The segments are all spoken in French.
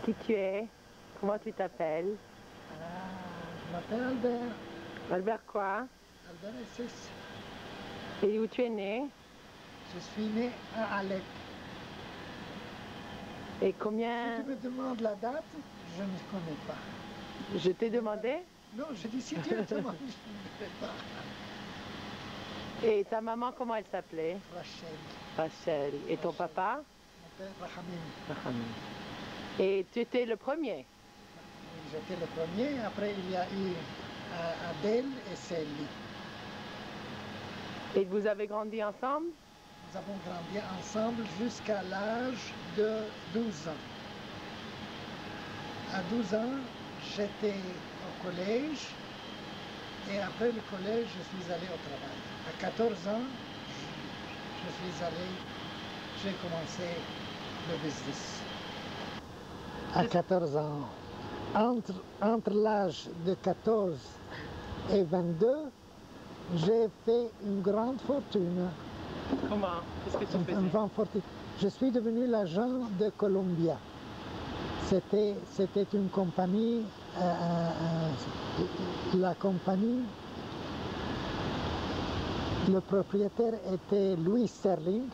Qui tu es? Comment tu t'appelles? Je m'appelle Albert. Albert quoi? Albert Essis. Et où tu es né? Je suis né à Alep. Et Si combien... tu me demandes la date, je ne connais pas. Je t'ai demandé? Non, je dis si tu me demandes, je ne sais pas. Et ta maman, comment elle s'appelait? Rachel. Rachel. Et ton Rachel. papa? Mon père Rahamim. Rahamim. Et tu étais le premier? Oui, j'étais le premier. Après, il y a eu Adèle et Célie. Et vous avez grandi ensemble? Nous avons grandi ensemble jusqu'à l'âge de 12 ans. À 12 ans, j'étais au collège et après le collège, je suis allé au travail. À 14 ans, j'ai commencé le business. À 14 ans, entre l'âge de 14 et 22, j'ai fait une grande fortune. Comment? Qu'est-ce que tu faisais? Une grande fortune. Je suis devenu l'agent de Columbia. C'était une compagnie, la compagnie, le propriétaire était Louis Sterling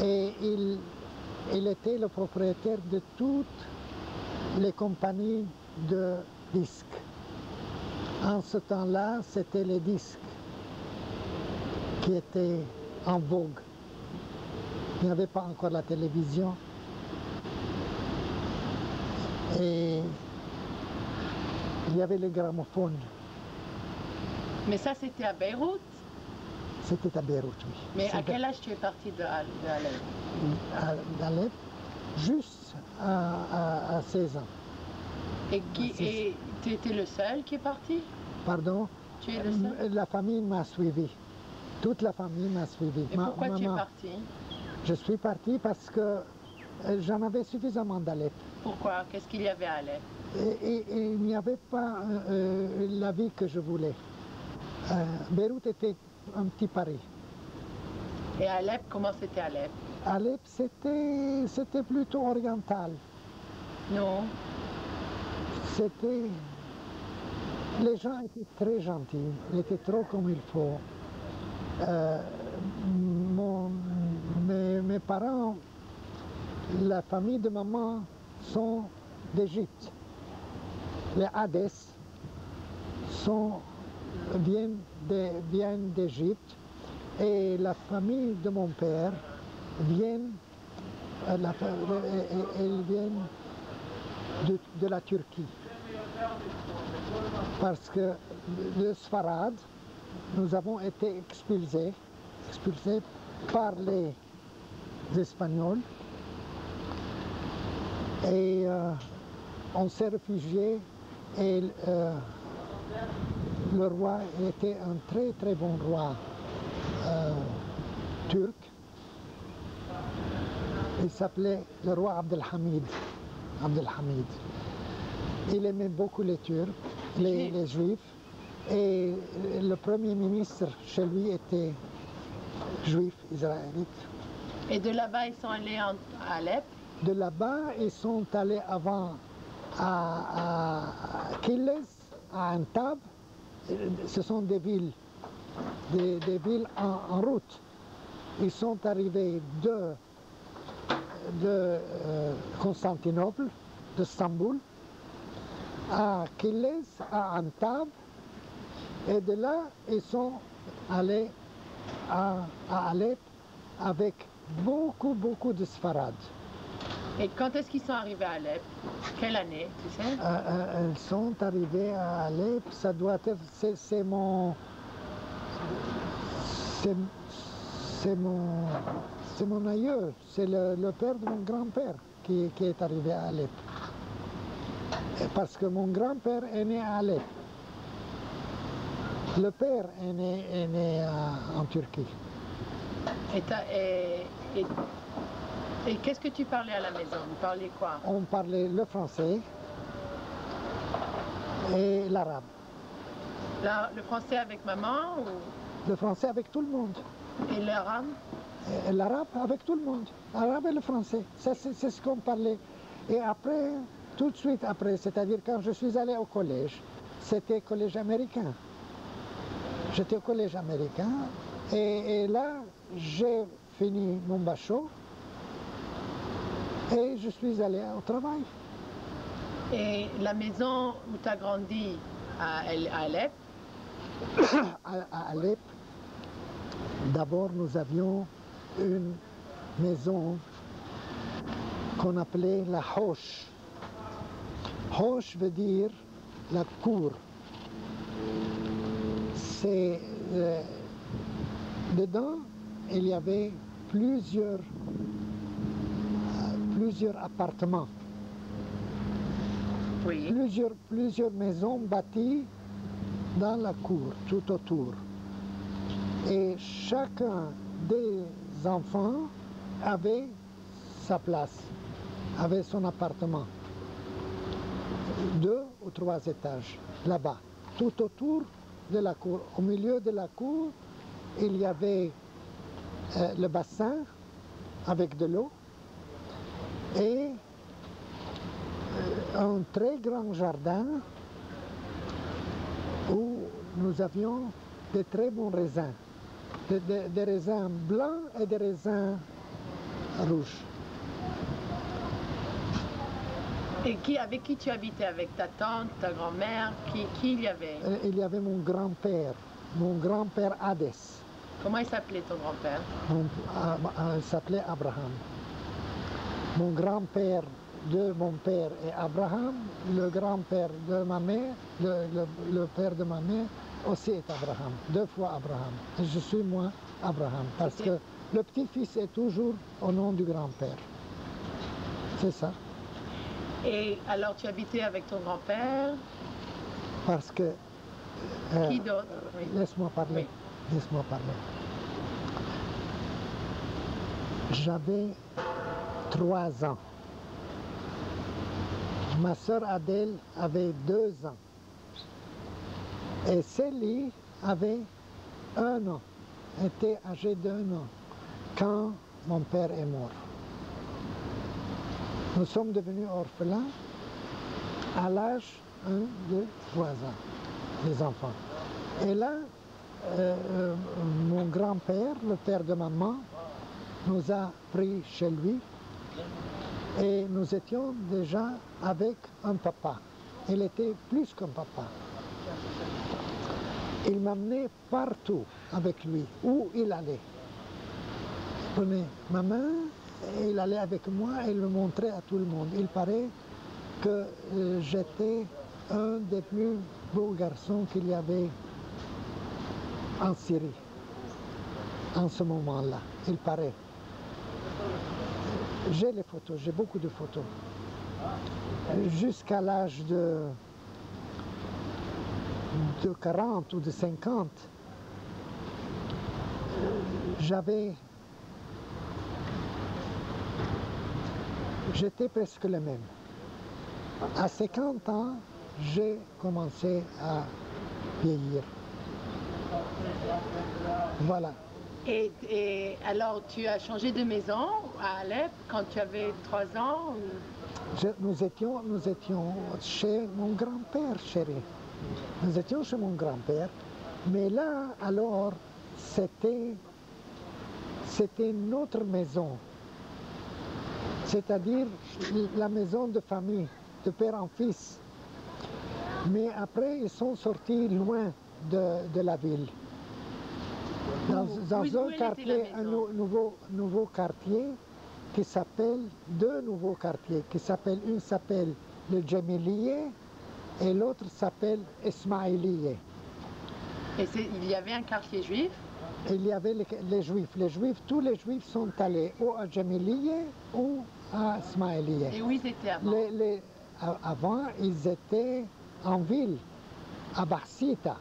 et il était le propriétaire de toutes les compagnies de disques. En ce temps-là, c'était les disques qui étaient en vogue. Il n'y avait pas encore la télévision. Et il y avait le gramophone. Mais ça, c'était à Beyrouth? C'était à Beyrouth, oui. Mais à quel âge tu es parti d'Alep? D'Alep, juste à 16 ans. Et tu étais le seul qui est parti? Pardon? Tu es le seul? La famille m'a suivi. Toute la famille m'a suivi. Et pourquoi tu es parti? Je suis parti parce que j'en avais suffisamment d'Alep. Pourquoi? Qu'est-ce qu'il y avait à Alep? Et il n'y avait pas la vie que je voulais. Beyrouth était un petit Paris. Et Alep, comment c'était Alep? Alep, c'était plutôt oriental. Non. Les gens étaient très gentils, ils étaient trop comme il faut. Mes parents, la famille de maman sont d'Égypte. Les Hadès viennent d'Égypte et la famille de mon père viennent de la Turquie. Parce que le Sfarad, nous avons été expulsés par les Espagnols et on s'est réfugiés et le roi était un très très bon roi turc. Il s'appelait le roi Abdelhamid. Il aimait beaucoup les Turcs, les Juifs, et le premier ministre chez lui était juif, israélite. Et de là-bas, ils sont allés à Alep? De là-bas, ils sont allés avant à Kiles, à Antab. Ce sont des villes en route. Ils sont arrivés de Constantinople, d'Istanbul, à Kiles, à Antab, et de là, ils sont allés à Alep avec beaucoup de Sfarad. Et quand est-ce qu'ils sont arrivés à Alep? Quelle année, tu sais? Ils sont arrivés à Alep, ça doit être, c'est mon aïeux, c'est le père de mon grand-père qui est arrivé à Alep. Parce que mon grand-père est né à Alep. Le père est né en Turquie. Et qu'est-ce que tu parlais à la maison? Vous parliez quoi? On parlait le français et l'arabe. Le français avec maman ou... Le français avec tout le monde. Et l'arabe? L'arabe avec tout le monde. L'arabe et le français. C'est ce qu'on parlait. Et après, tout de suite après, c'est-à-dire quand je suis allé au collège, c'était collège américain. J'étais au collège américain et là, j'ai fini mon bachot et je suis allé au travail. Et la maison où tu as grandi à Alep, À Alep, d'abord nous avions une maison qu'on appelait la Hoche. Hoche veut dire la cour. C'est dedans, il y avait plusieurs appartements, oui. plusieurs maisons bâties dans la cour, tout autour. Et chacun des enfants avait sa place, avait son appartement. 2 ou 3 étages, là-bas, tout autour de la cour. Au milieu de la cour, il y avait le bassin avec de l'eau et un très grand jardin où nous avions de très bons raisins, des raisins blancs et des raisins rouges. Et avec qui tu habitais? Avec ta tante, ta grand-mère? Qui il y avait? Il y avait mon grand-père Hadès. Comment il s'appelait ton grand-père? Il s'appelait Abraham. Mon grand-père de mon père est Abraham, le grand-père de ma mère, le père de ma mère aussi est Abraham, 2 fois Abraham. Et je suis moi Abraham, parce que le petit-fils est toujours au nom du grand-père. C'est ça. Et alors tu habitais avec ton grand-père? Parce que... Qui d'autre? Oui. Laisse-moi parler. Oui. Laisse-moi parler. J'avais 3 ans. Ma sœur Adèle avait 2 ans. Et Célie avait 1 an, était âgée d'1 an, quand mon père est mort. Nous sommes devenus orphelins à l'âge 1, 2, 3 ans, les enfants. Et là, mon grand-père, le père de maman, nous a pris chez lui et nous étions déjà avec un papa. Il était plus qu'un papa. Il m'amenait partout avec lui, où il allait. Il prenait ma main, et il allait avec moi et il me montrait à tout le monde. Il paraît que j'étais un des plus beaux garçons qu'il y avait en Syrie, en ce moment-là, il paraît. J'ai les photos, j'ai beaucoup de photos. Jusqu'à l'âge de 40 ou de 50, j'étais presque le même. À 50 ans, j'ai commencé à vieillir. Voilà. Et alors tu as changé de maison à Alep quand tu avais 3 ans? Nous étions chez mon grand-père, chérie. Nous étions chez mon grand-père, mais là, alors, c'était notre maison. C'est-à-dire la maison de famille, de père en fils. Mais après, ils sont sortis loin de la ville. Dans un quartier, un nouveau quartier qui s'appelle, 2 nouveaux quartiers, une s'appelle le Djemiliye et l'autre s'appelle Ismaïliye. Et il y avait un quartier juif? Il y avait les juifs, tous les juifs sont allés ou à Djemiliye ou à Ismaïliye. Et où ils étaient avant? Avant, ils étaient en ville, à Barsita.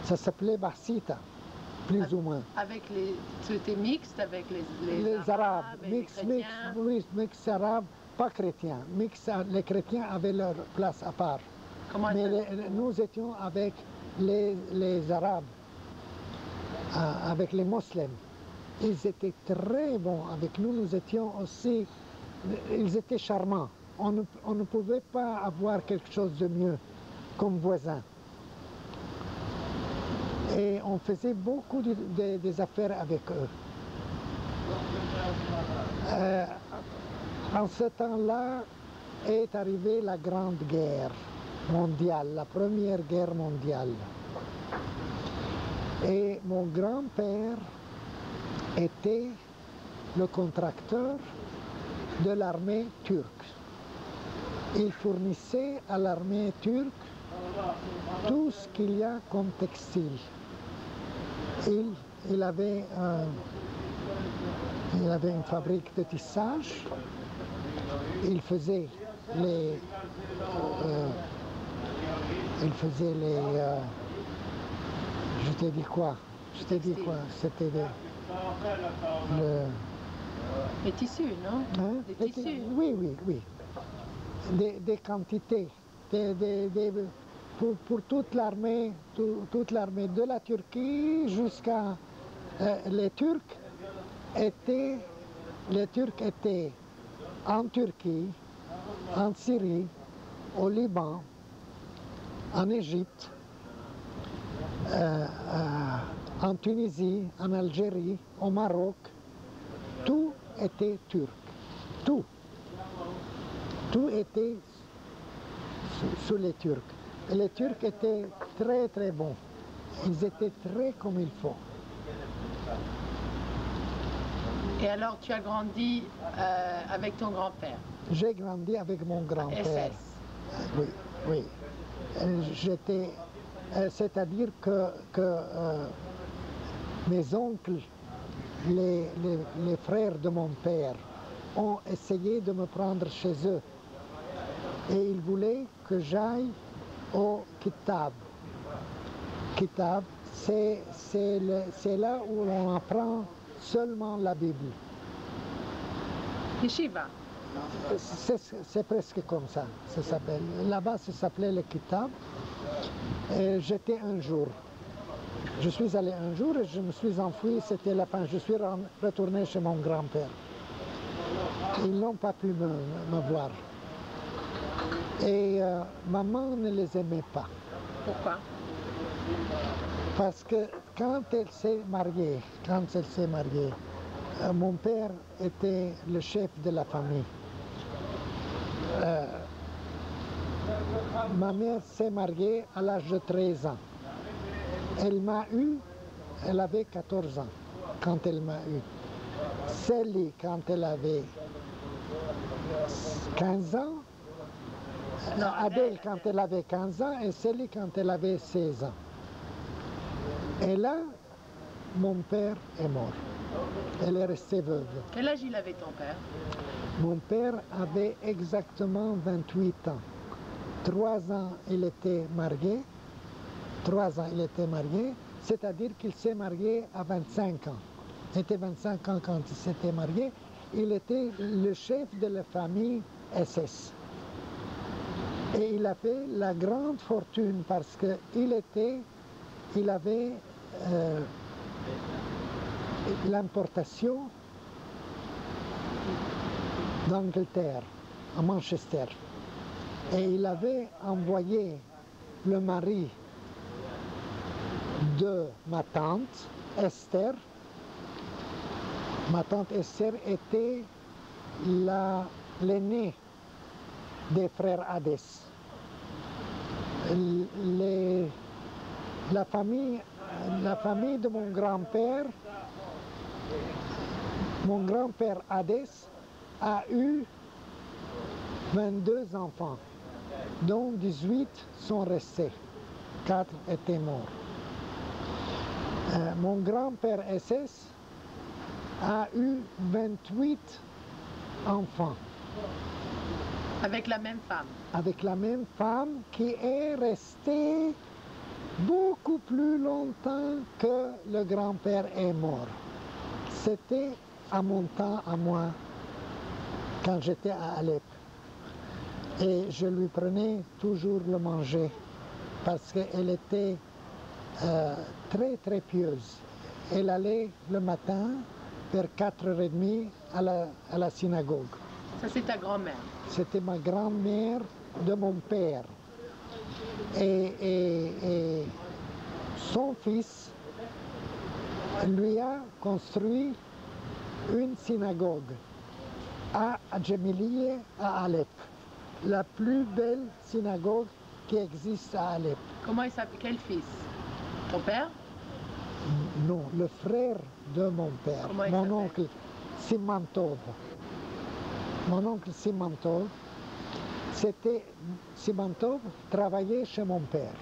Ça s'appelait Barsita, plus ou moins. C'était mixte avec les Arabes, mix arabes, pas chrétiens. Les chrétiens avaient leur place à part. Mais nous étions avec les Arabes, avec les musulmans. Ils étaient très bons avec nous. Nous étions aussi ils étaient charmants. On ne pouvait pas avoir quelque chose de mieux comme voisin. Et on faisait beaucoup des affaires avec eux. En ce temps-là est arrivée la Grande Guerre mondiale, la Première Guerre mondiale. Et mon grand-père était le contracteur de l'armée turque. Il fournissait à l'armée turque tout ce qu'il y a comme textile. Il avait une fabrique de tissage. Il faisait les je t'ai dit quoi? C'était Les tissus, non? Hein? Les tissus. Oui. Des quantités. Pour toute l'armée de la Turquie jusqu'à les Turcs étaient en Turquie, en Syrie, au Liban, en Égypte, en Tunisie, en Algérie, au Maroc. Tout était turc. Tout était sous les Turcs. Et les Turcs étaient très très bons. Ils étaient très comme il faut. Et alors tu as grandi avec ton grand-père? J'ai grandi avec mon grand-père. Oui. C'est-à-dire que mes oncles, les frères de mon père, ont essayé de me prendre chez eux. Et ils voulaient que j'aille au Kitab. Kitab, c'est là où on apprend seulement la Bible. Yeshiva. C'est presque comme ça s'appelle. Là-bas, ça s'appelait le Kitab. Et j'étais un jour. Je suis allé un jour et je me suis enfui, c'était la fin. Je suis retourné chez mon grand-père. Ils n'ont pas pu me voir. Et maman ne les aimait pas. Pourquoi? Parce que quand elle s'est mariée, mon père était le chef de la famille. Ma mère s'est mariée à l'âge de 13 ans. Elle m'a eu, elle avait 14 ans quand elle m'a eu. Célie, quand elle avait 15 ans, Non, Adèle quand elle avait 15 ans et Célie quand elle avait 16 ans. Et là, mon père est mort. Elle est restée veuve. Quel âge il avait ton père? Mon père avait exactement 28 ans. 3 ans, il était marié. 3 ans, il était marié. C'est-à-dire qu'il s'est marié à 25 ans. Il était 25 ans quand il s'était marié. Il était le chef de la famille SS. Et il a fait la grande fortune parce qu'il avait l'importation d'Angleterre, à Manchester. Et il avait envoyé le mari de ma tante, Esther. Ma tante Esther était l'aînée des frères Hadès. La famille de mon grand-père Hadès a eu 22 enfants, dont 18 sont restés, 4 étaient morts. Mon grand-père SS a eu 28 enfants. Avec la même femme? Avec la même femme qui est restée beaucoup plus longtemps que le grand-père est mort. C'était à mon temps, à moi, quand j'étais à Alep. Et je lui prenais toujours le manger parce qu'elle était très très pieuse. Elle allait le matin vers 4h30 à la synagogue. Ça, c'est ta grand-mère. C'était ma grand-mère de mon père. Et son fils lui a construit une synagogue à Djemiliye, à Alep. La plus belle synagogue qui existe à Alep. Comment il s'appelle? Quel fils? Ton père? Non, le frère de mon père, Comment il mon s'appelle? oncle Simantov. Mon oncle Simantov, Simantov travaillait chez mon père.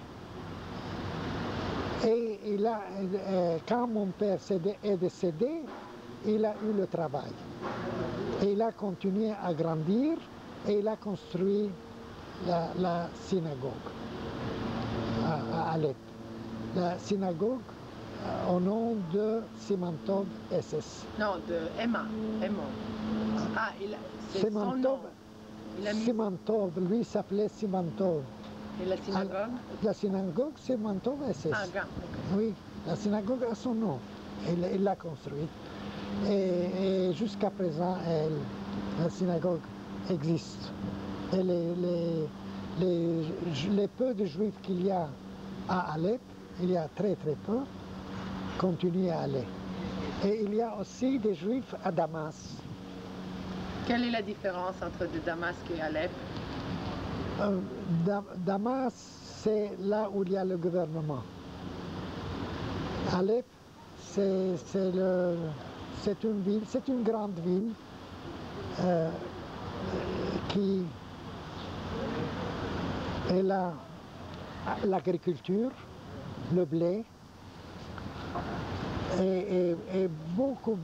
Et quand mon père est décédé, il a eu le travail. Et il a continué à grandir et il a construit la synagogue à Alep. La synagogue au nom de Simantov SS. Non, de Emma. Emma. Ah, c'est son nom. Il a mis... Simantov, lui s'appelait Simantov. Et la synagogue? La synagogue Simantov SS. Ah, regarde. Oui, la synagogue a son nom. Il l'a construite. Et jusqu'à présent, la synagogue existe. Et les peu de juifs qu'il y a à Alep, il y a très très peu, continuent à aller. Et il y a aussi des juifs à Damas. Quelle est la différence entre Damas et Alep? Damas, c'est là où il y a le gouvernement. Alep, c'est une ville, c'est une grande ville qui est là, l'agriculture, le blé et beaucoup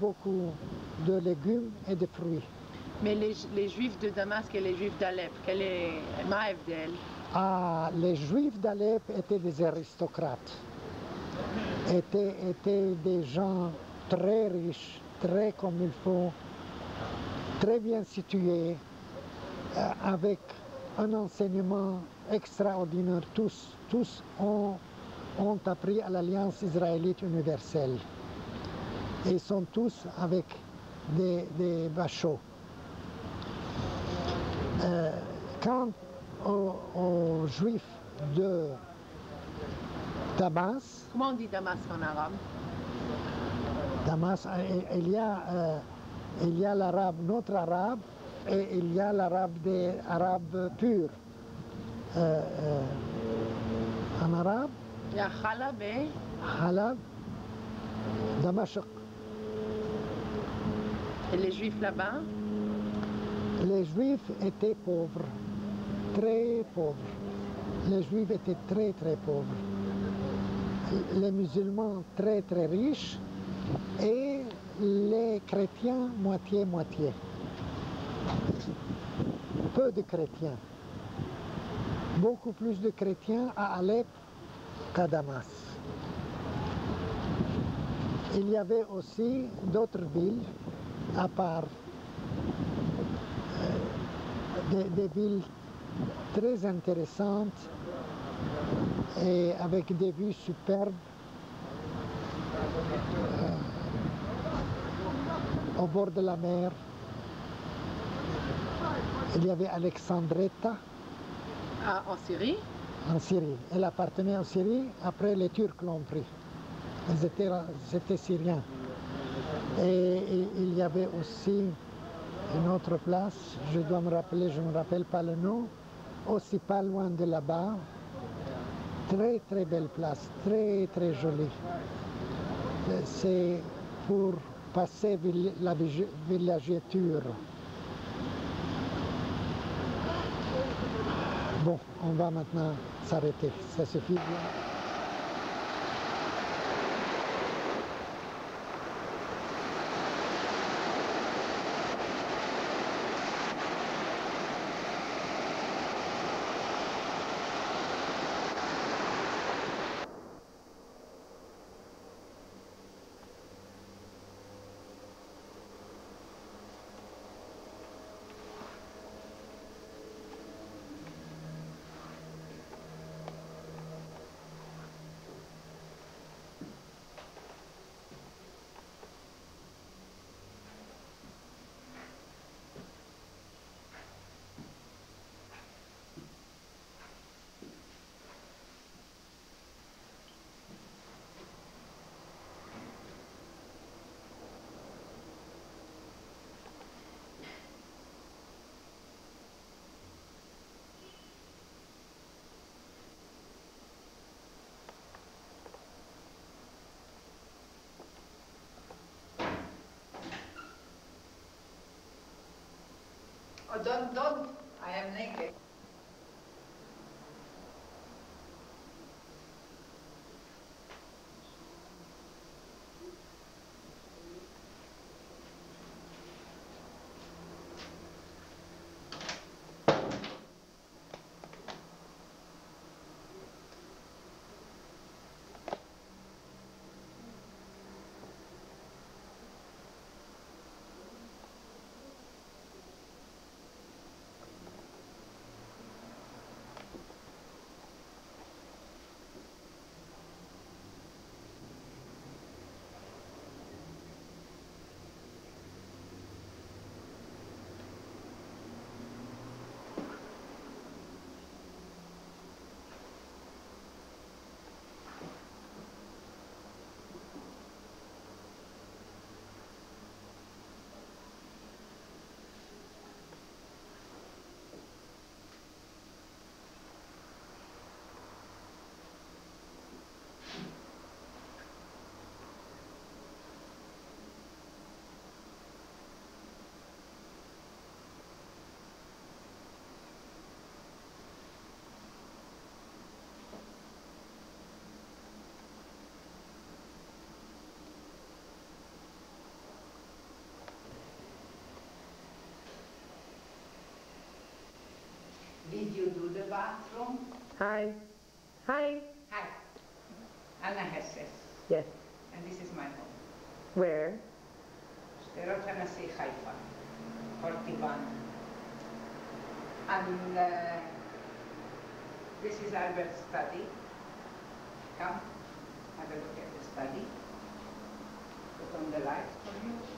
de légumes et de fruits. Mais les juifs de Damas et les juifs d'Alep, quel est Maëvdel? Ah, les juifs d'Alep étaient des aristocrates, étaient des gens très riches, très comme il faut, très bien situés, avec un enseignement extraordinaire. Tous ont appris à l'Alliance israélite universelle. Et ils sont tous avec des bachots. Quant aux Juifs de Damas... Comment on dit Damas en arabe? Damas, il y a l'arabe, notre arabe, et il y a l'arabe des arabes purs. En arabe, Il y a Khalab et... Halab, Damashq. Et les juifs là-bas? Les juifs étaient pauvres, très pauvres. Les juifs étaient très très pauvres. Les musulmans très très riches et les chrétiens moitié-moitié. Peu de chrétiens. Beaucoup plus de chrétiens à Alep qu'à Damas. Il y avait aussi d'autres villes à part, des villes très intéressantes et avec des vues superbes au bord de la mer. Il y avait Alexandretta. Ah, en Syrie? En Syrie. Elle appartenait en Syrie, après les Turcs l'ont pris. C'était syriens. Et il y avait aussi une autre place, je dois me rappeler, je ne me rappelle pas le nom, aussi pas loin de là-bas. Très très belle place, très très jolie. C'est pour passer la villégiature. Bon, on va maintenant s'arrêter, ça suffit bien. Oh, don't. I am naked. Did you do the bathroom? Hi. Hi. Hi. Anna Hesses. Yes. And this is my home. Where? Sderot HaNassi, Haifa. 41. And this is Albert's study. Come, have a look at the study. Put on the lights for you.